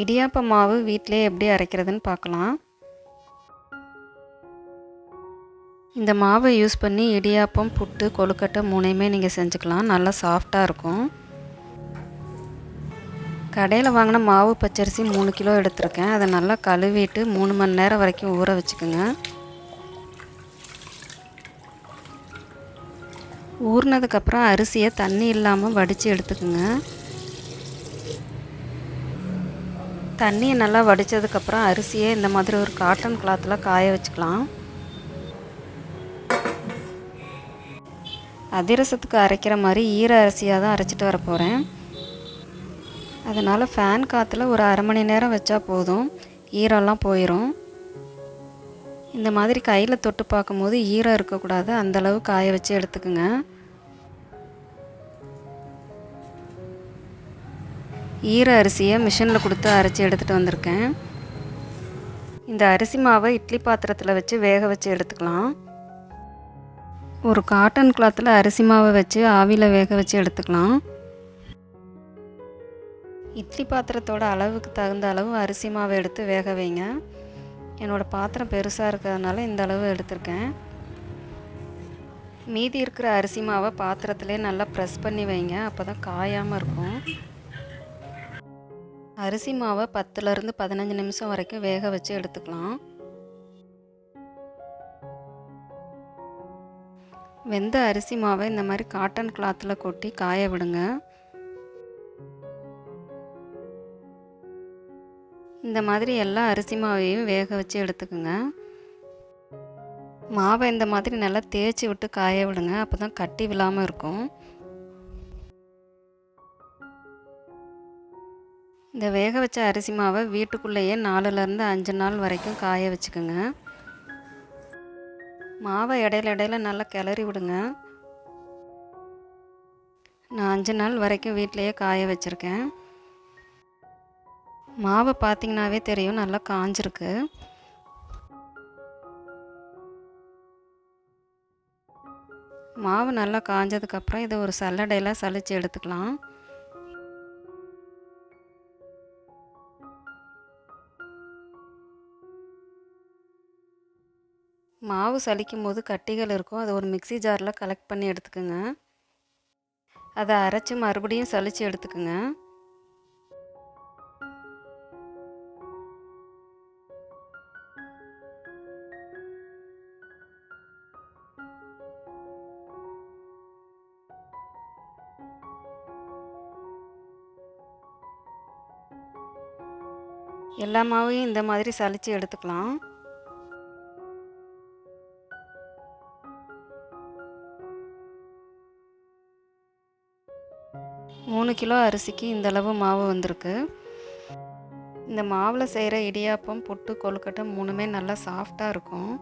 இடியாப்ப மாவு வீட்டிலே எப்படி அரைக்கிறதுன்னு பார்க்கலாம். இந்த மாவை யூஸ் பண்ணி இடியாப்பம், புட்டு, கொழுக்கட்டை 3யுமே நீங்கள் செஞ்சுக்கலாம். நல்லா சாஃப்டாக இருக்கும். கடையில் வாங்கின மாவு பச்சரிசி 3 கிலோ எடுத்திருக்கேன். அதை நல்லா கழுவிட்டு 3 மணி நேரம் வரைக்கும் ஊற வச்சுக்கோங்க. ஊறினதுக்கப்புறம் அரிசியை தண்ணி இல்லாமல் வடித்து எடுத்துக்கோங்க. தண்ணியை நல்லா வடித்ததுக்கப்புறம் அரிசியை இந்த மாதிரி ஒரு காட்டன் கிளாத்தில் காய வச்சுக்கலாம். அதிரசத்துக்கு அரைக்கிற மாதிரி ஈர அரிசியாக தான் அரைச்சிட்டு வர போகிறேன். அதனால் ஃபேன் காற்றுல ஒரு அரை மணி நேரம் வச்சா போதும், ஈரம்லாம் போயிடும். இந்த மாதிரி கையில் தொட்டு பார்க்கும்போது ஈரம் இருக்கக்கூடாது, அந்தளவு காய வச்சு எடுத்துக்குங்க. ஈர அரிசியை மிஷினில் கொடுத்து அரைச்சி எடுத்துகிட்டு வந்திருக்கேன். இந்த அரிசி மாவை இட்லி பாத்திரத்தில் வச்சு வேக வச்சு எடுத்துக்கலாம். ஒரு காட்டன் கிளாத்தில் அரிசி மாவை வச்சு ஆவியில் வேக வச்சு எடுத்துக்கலாம். இட்லி பாத்திரத்தோட அளவுக்கு தகுந்த அளவு அரிசி மாவை எடுத்து வேக வைங்க. என்னோடய பாத்திரம் பெருசாக இருக்கிறதுனால இந்த அளவு எடுத்திருக்கேன். மீதி இருக்கிற அரிசி மாவை பாத்திரத்திலே நல்லா ப்ரெஸ் பண்ணி வைங்க, அப்போ தான் காயாமல் இருக்கும். அரிசி மாவை 10லேருந்து 15 நிமிஷம் வரைக்கும் வேக வச்சு எடுத்துக்கலாம். வெந்த அரிசி மாவை இந்த மாதிரி காட்டன் கிளாத்தில் கொட்டி காய விடுங்க. இந்த மாதிரி எல்லா அரிசி மாவையும் வேக வச்சு எடுத்துக்கோங்க. மாவை இந்த மாதிரி நல்லா தேய்ச்சி விட்டு காய விடுங்க, அப்போ தான் கட்டி விழாமல் இருக்கும். இந்த வேக வச்ச அரிசி மாவை வீட்டுக்குள்ளேயே 4லேருந்து 5 நாள் வரைக்கும் காய வச்சுக்கோங்க. மாவை இடையில நல்லா கிளறி விடுங்க. நான் 5 நாள் வரைக்கும் வீட்டிலையே காய வச்சுருக்கேன். மாவை பார்த்திங்கனாவே தெரியும், நல்லா காஞ்சிருக்கு. மாவு நல்லா காஞ்சதுக்கப்புறம் இதை ஒரு சல்லடையில் சலிச்சு எடுத்துக்கலாம். மாவு சலிக்கும் போது கட்டிகள் இருக்கும், அதை ஒரு மிக்ஸி ஜாரில் கலெக்ட் பண்ணி எடுத்துக்கோங்க. அதை அரைச்சி மறுபடியும் சலித்து எடுத்துக்கோங்க. எல்லா மாவையும் இந்த மாதிரி சலித்து எடுத்துக்கலாம். மூணு கிலோ அரிசிக்கு இந்தளவு மாவு வந்திருக்கு. இந்த மாவில் செய்கிற இடியாப்பம், புட்டு, கொழுக்கட்டை 3மே நல்லா சாஃப்டாக இருக்கும்.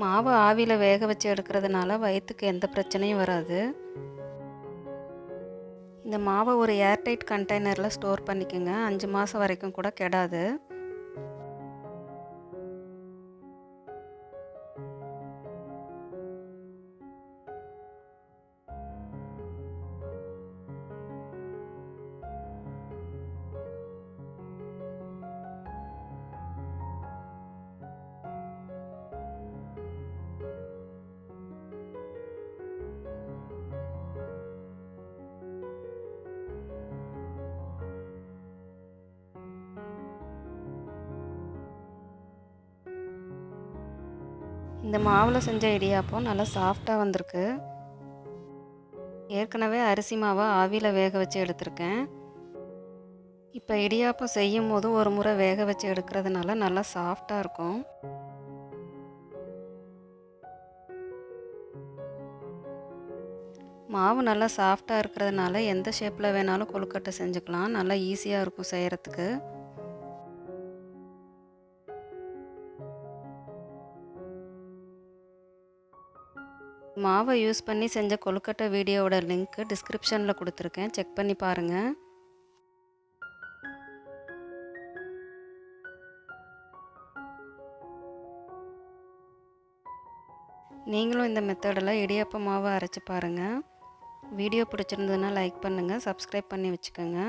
மாவு ஆவியில் வேக வச்சு எடுக்கிறதுனால வயிற்றுக்கு எந்த பிரச்சனையும் வராது. இந்த மாவை ஒரு ஏர்டைட் கண்டெய்னரில் ஸ்டோர் பண்ணிக்கோங்க. 5 மாதம் வரைக்கும் கூட கெடாது. இந்த மாவில் செஞ்ச இடியாப்பம் நல்லா சாஃப்டாக வந்திருக்கு. ஏற்கனவே அரிசி மாவை ஆவியில் வேக வச்சு எடுத்திருக்கேன். இப்போ இடியாப்பம் செய்யும் போது ஒரு முறை வேக வச்சு எடுக்கிறதுனால நல்லா சாஃப்டாக இருக்கும். மாவு நல்லா சாஃப்டாக இருக்கிறதுனால எந்த ஷேப்பில் வேணாலும் கொழுக்கட்டை செஞ்சுக்கலாம். நல்லா ஈஸியாக இருக்கும் செய்கிறதுக்கு. மாவை யூஸ் பண்ணி செஞ்ச கொழுக்கட்டை வீடியோவோட லிங்க்கு டிஸ்கிரிப்ஷனில் கொடுத்துருக்கேன், செக் பண்ணி பாருங்கள். நீங்களும் இந்த மெத்தடில் இடியாப்ப மாவை அரைச்சி பாருங்கள். வீடியோ பிடிச்சிருந்ததுன்னா லைக் பண்ணுங்கள், சப்ஸ்கிரைப் பண்ணி வச்சுக்கோங்க.